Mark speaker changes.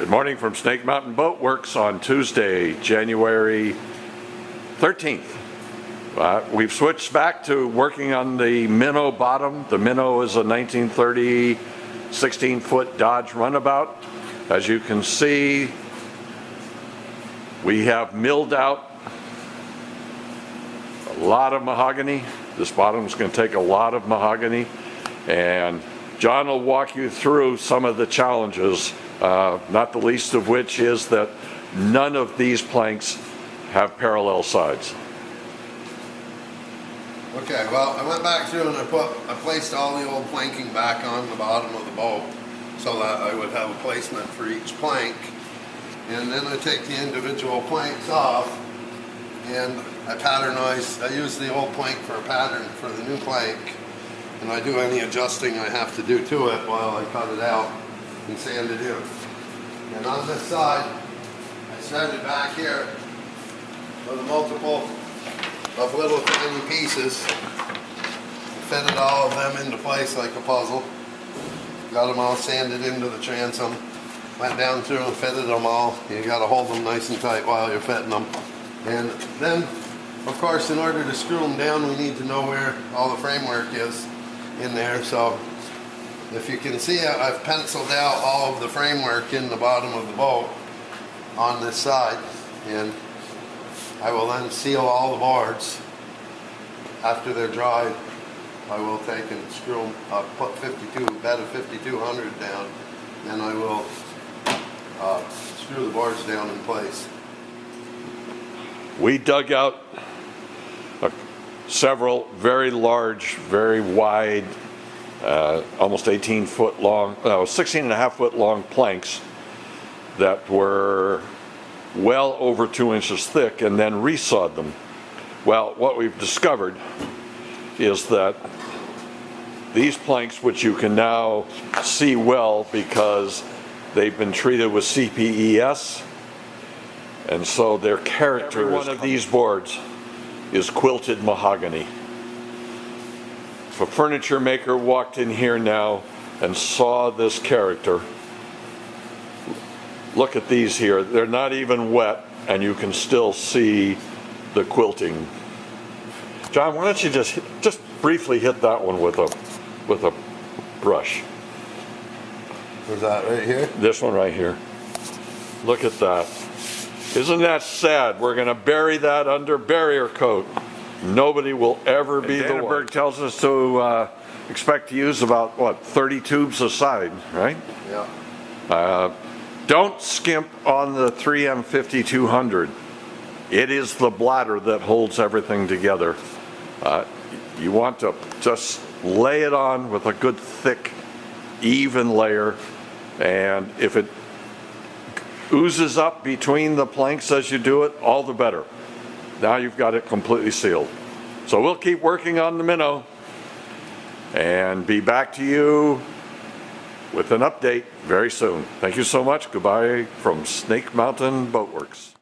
Speaker 1: Good morning from Snake Mountain Boat Works on Tuesday, January 13th. We've switched back to working on the minnow bottom. The minnow is a 1930 16-foot Dodge Runabout. As you can see, we have milled out a lot of mahogany. This bottom is going to take a lot of mahogany, and John will walk you through some of the challenges, not the least of which is that none of these planks have parallel sides.
Speaker 2: Okay, well, I went back through and I placed all the old planking back on the bottom of the boat so that I would have a placement for each plank. And then I take the individual planks off and I use the old plank for a pattern for the new plank, and I do any adjusting I have to do to it while I cut it out and sand it in. And on this side, I started back here with a multiple of little tiny pieces, fitted all of them into place like a puzzle, got them all sanded into the transom, went down through and fitted them all. You got to hold them nice and tight while you're fitting them. And then, of course, in order to screw them down, we need to know where all the framework is in there. So if you can see, I've penciled out all of the framework in the bottom of the boat on this side, and I will then seal all the boards. After they're dried, I will take and screw them up, put bed of 5200 down, and I will screw the boards down in place.
Speaker 1: We dug out several very large, very wide, almost 18-foot long, 16.5-foot long planks that were well over 2 inches thick, and then resawed them. Well, what we've discovered is that these planks, which you can now see well because they've been treated with CPES, and so their character, every one of these boards is quilted mahogany. If a furniture maker walked in here now and saw this character, look at these here. They're not even wet, and you can still see the quilting. John, why don't you just briefly hit that one with a brush?
Speaker 2: Was that right here?
Speaker 1: This one right here. Look at that. Isn't that sad? We're going to bury that under barrier coat. Nobody will ever be the one. Danenberg tells us to expect to use about, what, 30 tubes a side, right?
Speaker 2: Yeah.
Speaker 1: Don't skimp on the 3M 5200. It is the bladder that holds everything together. You want to just lay it on with a good thick, even layer, and if it oozes up between the planks as you do it, all the better. Now you've got it completely sealed. So we'll keep working on the minnow and be back to you with an update very soon. Thank you so much. Goodbye from Snake Mountain Boat Works.